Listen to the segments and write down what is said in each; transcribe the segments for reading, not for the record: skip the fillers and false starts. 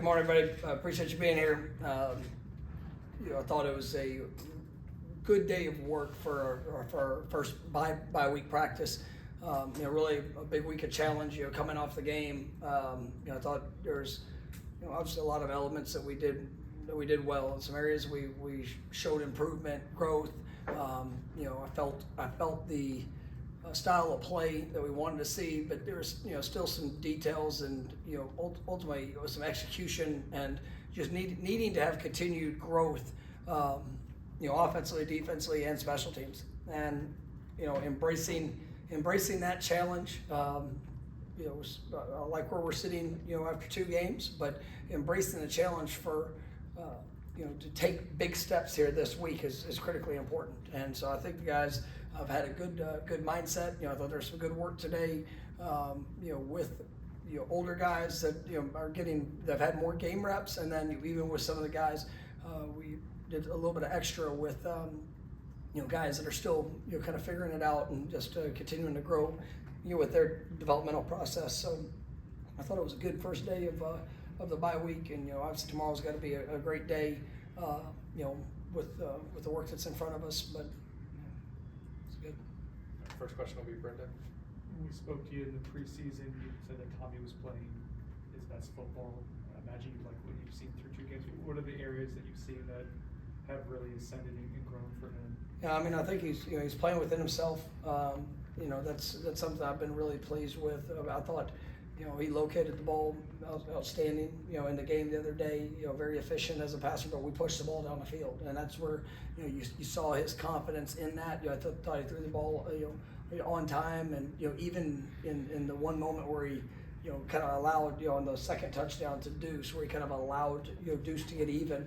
Good morning, everybody. Appreciate you being here. I thought it was a good day of work for our first bye week practice. Really a big week of challenge. Coming off the game. I thought there's obviously a lot of elements that we did well. In some areas we showed improvement, growth. I felt the style of play that we wanted to see, but there's still some details and ultimately it was some execution and just needing to have continued growth, offensively, defensively, and special teams, and embracing that challenge. Like where we're sitting, after 2 games, but embracing the challenge for to take big steps here this week is critically important. And so I think the guys have had a good mindset. I thought there's some good work today, with older guys that that have had more game reps, and then even with some of the guys, we did a little bit of extra with guys that are still kind of figuring it out and just continuing to grow with their developmental process. So I thought it was a good first day of the bye week, and obviously tomorrow's got to be a great day, with the work that's in front of us. But it's good. First question will be Brendan. When we spoke to you in the preseason, you said that Tommy was playing his best football. I imagine you like what you've seen through 2 games. What are the areas that you've seen that have really ascended and grown for him? Yeah, I think he's playing within himself. That's something I've been really pleased with. I thought he located the ball outstanding, in the game the other day, very efficient as a passer, but we pushed the ball down the field. And that's where, you saw his confidence in that. I thought he threw the ball, on time, and, even in the one moment where he, kind of allowed, on the second touchdown to Deuce, where he kind of allowed, Deuce to get even.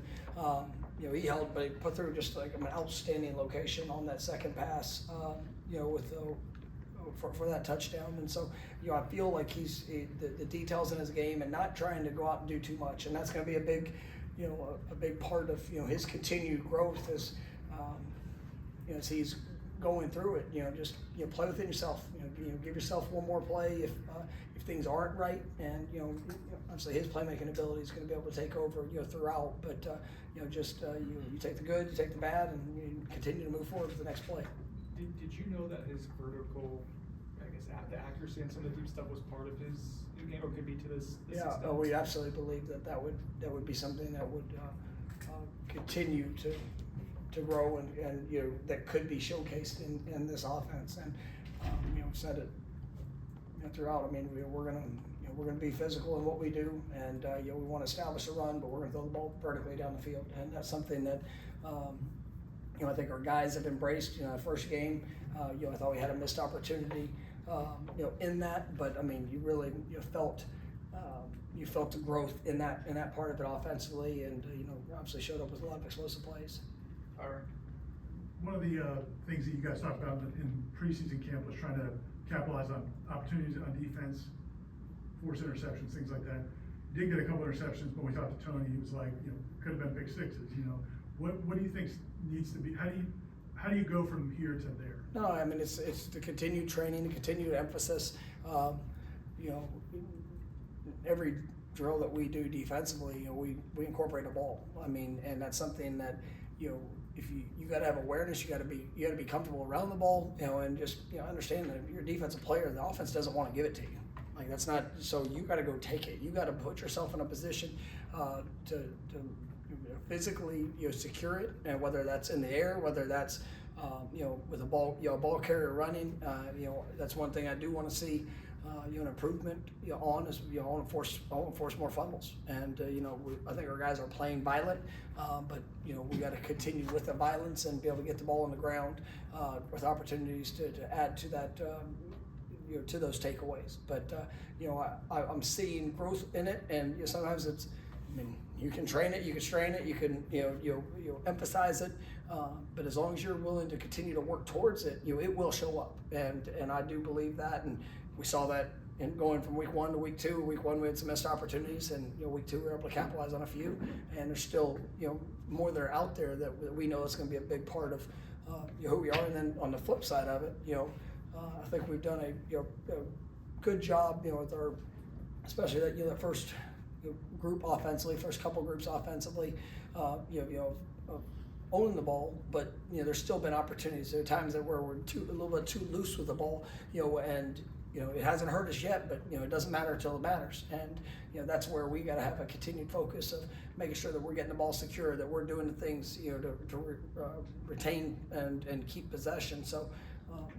He held, but he put through just like an outstanding location on that second pass, with for that touchdown. And so, I feel like he's the details in his game and not trying to go out and do too much. And that's going to be a big part of his continued growth as he's going through it. Just play within yourself. Give yourself one more play if things aren't right. And obviously his playmaking ability is going to be able to take over throughout. But you take the good, you take the bad, and you continue to move forward to the next play. Did you know that his vertical, the accuracy and some of the deep stuff was part of his game, or could be to this Yeah, extent? We absolutely believe that would be something that would continue to grow and that could be showcased in this offense. And said it throughout. We're gonna be physical in what we do, and we want to establish a run, but we're gonna throw the ball vertically down the field, and that's something that I think our guys have embraced. First game, I thought we had a missed opportunity, in that, but you really felt the growth in that part of it offensively, and obviously showed up with a lot of explosive plays. All right. One of the things that you guys talked about in preseason camp was trying to capitalize on opportunities on defense, force interceptions, things like that. Did get a couple interceptions, but we talked to Tony. He was like, could have been big sixes. What do you think needs to be? How do you go from here to there? No, it's the continued training, the continued emphasis. Every drill that we do defensively, we incorporate a ball. And that's something that if you got to have awareness, you got to be comfortable around the ball, and just understand that if you're a defensive player, the offense doesn't want to give it to you. Like, that's not, so you got to go take it. You got to put yourself in a position to physically secure it, and whether that's in the air, whether that's with a ball carrier running, that's one thing I do want to see an improvement on is I want to force more fumbles, and I think our guys are playing violent, but we got to continue with the violence and be able to get the ball on the ground with opportunities to add to that. To those takeaways, but I'm seeing growth in it, and sometimes it's, you can train it, you can strain it, you can you emphasize it, but as long as you're willing to continue to work towards it, it will show up, and I do believe that, and we saw that in going from week 1 to week 2. Week 1 we had some missed opportunities, and week 2 we were able to capitalize on a few, and there's still more that are out there that we know is going to be a big part of who we are. And then on the flip side of it, I think we've done a good job, with our, especially that first group offensively, first couple groups offensively, owning the ball, but there's still been opportunities. There are times that where we're a little bit too loose with the ball, and it hasn't hurt us yet, but it doesn't matter until it matters. And that's where we got to have a continued focus of making sure that we're getting the ball secure, that we're doing the things to retain and keep possession. So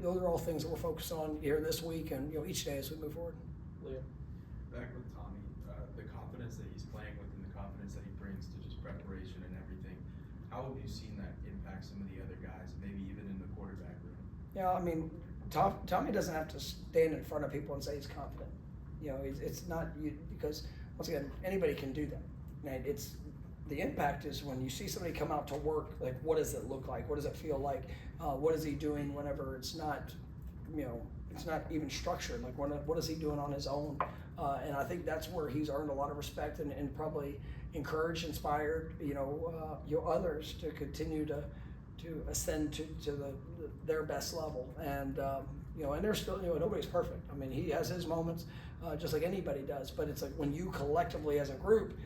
those are all things that we're focused on here this week and each day as we move forward. Liam. Back with Tommy, the confidence that he's playing with and the confidence that he brings to just preparation and everything, how have you seen that impact some of the other guys, maybe even in the quarterback room? Yeah, I mean, Tommy doesn't have to stand in front of people and say he's confident. It's not because once again, anybody can do that. And the impact is when you see somebody come out to work. Like, what does it look like? What does it feel like? What is he doing whenever it's not, it's not even structured? Like, what is he doing on his own? And I think that's where he's earned a lot of respect and probably encouraged, inspired, others to continue to ascend to their best level. And and they're still, nobody's perfect. I mean, he has his moments, just like anybody does. But it's like when you collectively as a group,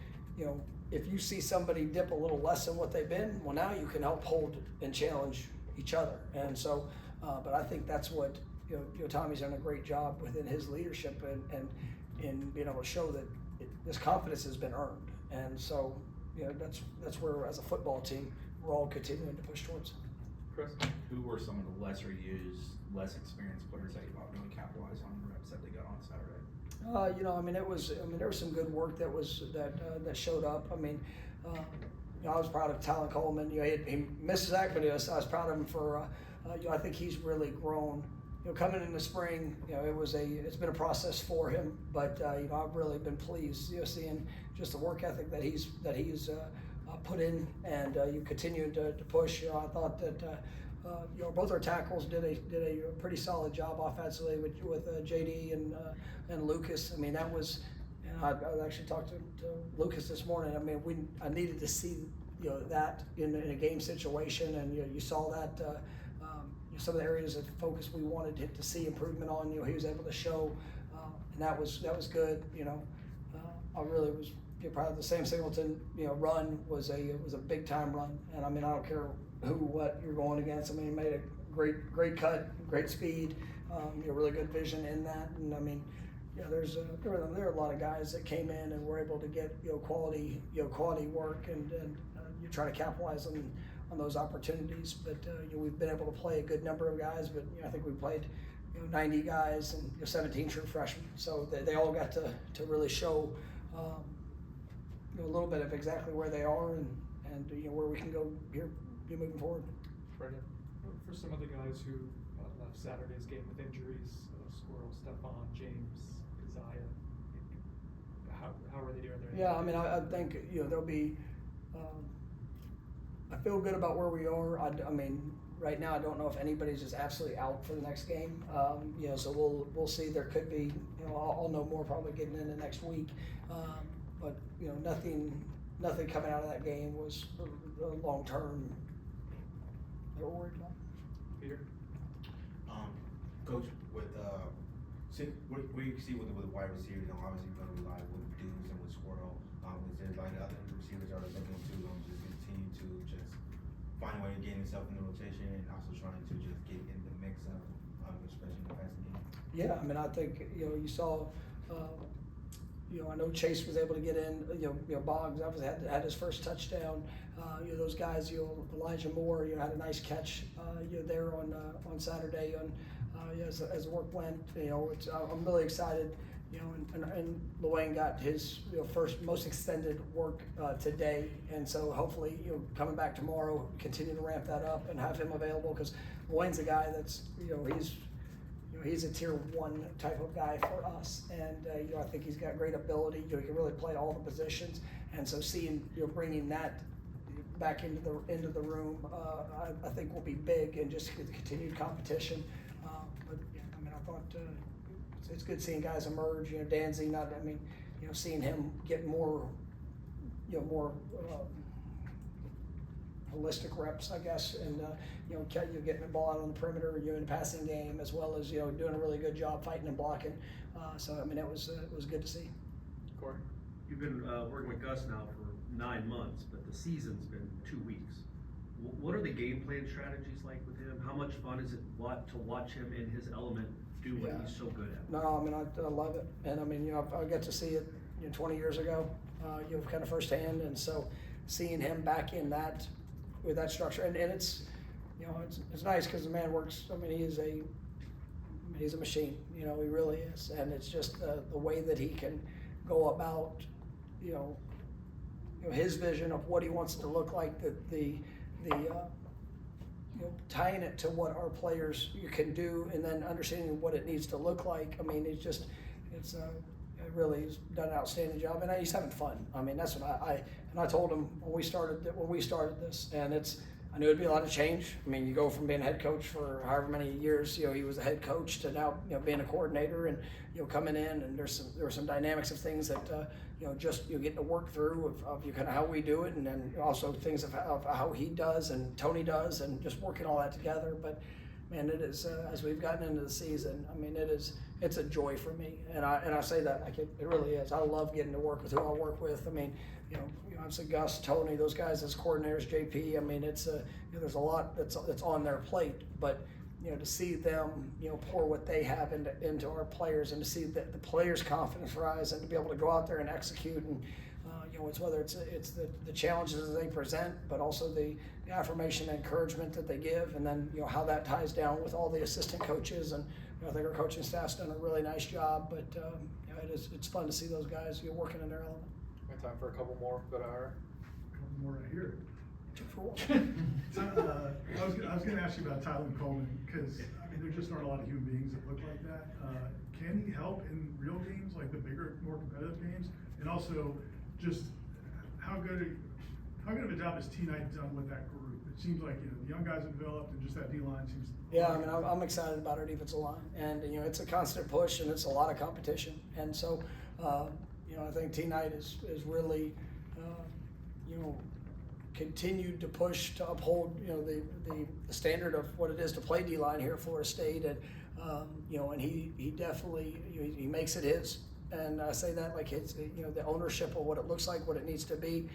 if you see somebody dip a little less than what they've been, well, now you can help hold and challenge each other. And so, but I think that's what Tommy's done a great job within his leadership and in being able to show that this confidence has been earned. And so, that's where as a football team we're all continuing to push towards. Chris. Who were some of the lesser used, less experienced players that you thought really capitalized on the reps that they got on Saturday? There was some good work that showed up. I mean, I was proud of Talon Coleman. He missed Zach, but I was proud of him for. I think he's really grown. Coming in the spring, it's been a process for him, but I've really been pleased, seeing just the work ethic that he's put in, and you continue to push. I thought that both our tackles did a pretty solid job offensively with JD and Lucas. I mean, that was. I actually talked to Lucas this morning. I mean, I needed to see that in a game situation, and you saw that. Some of the areas of focus we wanted to see improvement on, he was able to show, and that was good. I really was proud of the Sam Singleton. Run was a big time run, and I mean, I don't care what you're going against. I mean, he made a great cut, great speed, really good vision in that, and I mean, there are a lot of guys that came in and were able to get quality work, and you try to capitalize on those opportunities. But we've been able to play a good number of guys, but I think we played 90 guys and 17 true freshmen, so they all got to really show a little bit of exactly where they are and where we can go here moving forward. Brendan. For some of the guys who left Saturday's game with injuries, Squirrel, Stephon, James, Isaiah, how are they doing there? Yeah, I mean, I think there'll be. I feel good about where we are. I mean, right now I don't know if anybody's just absolutely out for the next game. So we'll see. There could be. I'll know more probably getting into next week. But nothing coming out of that game was long term. They're worried about. Peter. Coach, with what you see with the wide receivers, obviously you're going to rely with Dudes and with Squirrel. Is there like other receivers are looking to just continue to just find a way to get himself in the rotation and also trying to just get in the mix of especially in the passing game? Yeah, I mean, I think you saw. I know Chase was able to get in. Boggs obviously had his first touchdown. Those guys. Elijah Moore. Had a nice catch. There on Saturday. As the work went. I'm really excited. And Luane got his first most extended work today, and so hopefully coming back tomorrow, continue to ramp that up and have him available, because Luane's a guy that's he's a tier 1 type of guy for us, and I think he's got great ability. He can really play all the positions, and so seeing bringing that back into the room, I think will be big, and just the continued competition. But I mean, I thought. It's good seeing guys emerge. Danzy, seeing him get more, more holistic reps, I guess, and getting the ball out on the perimeter, in the passing game, as well as doing a really good job fighting and blocking. So I mean, it was good to see. Corey. You've been working with Gus now for 9 months, but the season's been 2 weeks. What are the game plan strategies like with him? How much fun is it to watch him in his element do what Yeah. he's so good at? No, I mean, I love it. And I mean, you know, I got to see it, 20 years ago, kind of firsthand. And so seeing him back in that, with that structure, and it's, it's nice because the man works, I mean, he's a machine, he really is. And it's just the way that he can go about, his vision of what he wants it to look like, tying it to what our players can do, and then understanding what it needs to look like. I mean, it really has done an outstanding job, and he's having fun. I mean, that's what I told him when we started this, and I knew it'd be a lot of change. I mean, you go from being a head coach for however many years, he was a head coach, to now, being a coordinator and, coming in, and there were some dynamics of things that, just getting to work through of kind of how we do it, and then also things of how he does and Tony does, and just working all that together. But man, it is, as we've gotten into the season, I mean, it's a joy for me, and I say that like it really is. I love getting to work with who I work with. I mean, obviously Gus, Tony, those guys as coordinators, JP. I mean, it's there's a lot that's on their plate, but to see them pour what they have into our players, and to see the players' confidence rise, and to be able to go out there and execute, and it's whether it's the challenges that they present, but also the affirmation and encouragement that they give, and then how that ties down with all the assistant coaches. And I think our coaching staff's done a really nice job, but it's fun to see those guys working in their element. We have time for a couple more. Go to Ira. A couple more right here. 2 for 1. So, I was going to ask you about Tyler Coleman, because I mean, there just aren't a lot of human beings that look like that. Can he help in real games, like the bigger, more competitive games? And also, just how good of a job has T Knight done with that group? It seems like the young guys have developed, and just that D line seems. Yeah, I mean, I'm excited about our defensive line, and it's a constant push, and it's a lot of competition, and so I think T Knight is really continued to push to uphold the standard of what it is to play D line here at Florida State, and and he definitely he makes it his. And I say that like it's the ownership of what it looks like, what it needs to be.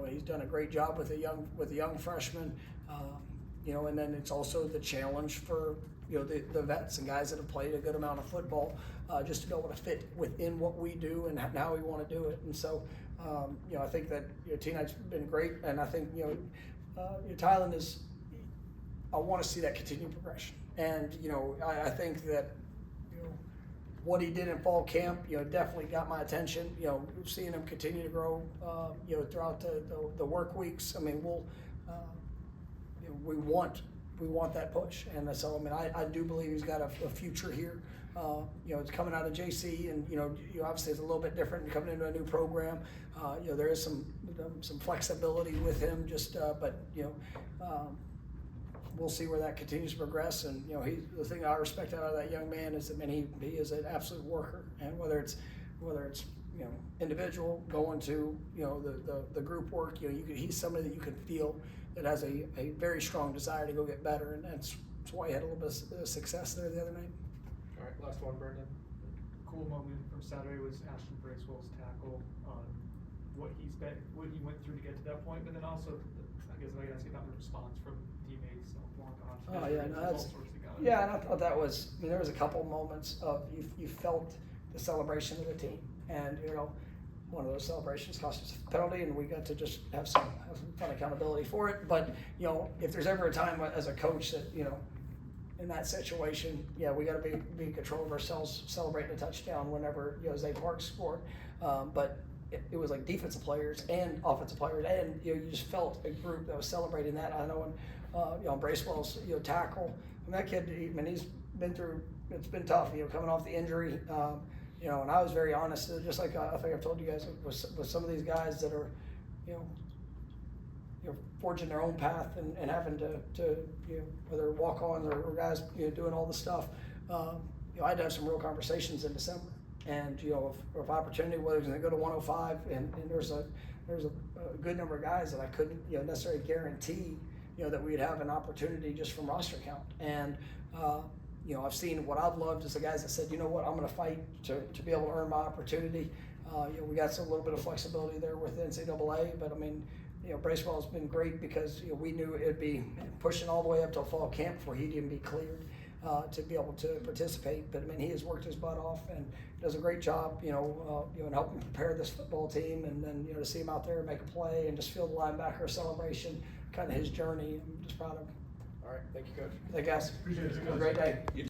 He's done a great job with a young freshman. And then it's also the challenge for the vets and guys that have played a good amount of football, just to be able to fit within what we do and how we want to do it. And so I think that T Knight's been great, and I think Tylen is. I want to see that continued progression, and I think that what he did in fall camp, definitely got my attention. Seeing him continue to grow, throughout the work weeks. I mean, we want that push, and so I mean, I do believe he's got a future here. It's coming out of JC, and obviously it's a little bit different and coming into a new program. There is some flexibility with him, but we'll see where that continues to progress. And the thing I respect out of that young man is that he is an absolute worker, and whether it's individual going to the group work, he's somebody that you can feel that has a very strong desire to go get better, and that's why he had a little bit of success there the other night. All right, last one, Brendan. Cool moment from Saturday was Ashton Bracewell's tackle on what he went through to get to that point, but then also I guess I gotta ask you about the response from teammates. Oh yeah, no, all that's sorts of guys. yeah, and I thought that was. I mean, there was a couple moments of you felt the celebration of the team, and one of those celebrations cost us a penalty, and we got to just have some fun accountability for it. But if there's ever a time as a coach that in that situation, yeah, we got to be in control of ourselves, celebrating a touchdown whenever Zay Park scored. But it was like defensive players and offensive players, and you just felt a group that was celebrating that. I know when Bracewell's tackle, and that kid, he's been through. It's been tough, coming off the injury. And I was very honest, just like I think I've told you guys, with some of these guys that are, forging their own path and having to whether walk-ons or guys, doing all the stuff. I had to have some real conversations in December, and if opportunity, whether it's going to go to 105, and there's a good number of guys that I couldn't necessarily guarantee that we'd have an opportunity just from roster count. And I've seen what I've loved is the guys that said, I'm going to fight to be able to earn my opportunity. We got a little bit of flexibility there with NCAA, but I mean, Bracewell's been great because, we knew it'd be pushing all the way up till fall camp before he'd even be cleared, to be able to participate. But I mean, he has worked his butt off and does a great job, in helping prepare this football team. And then, to see him out there make a play and just feel the linebacker celebration, kind of his journey. I'm just proud of him. All right, thank you, Coach. Thank you, guys. Appreciate it. Have a great day.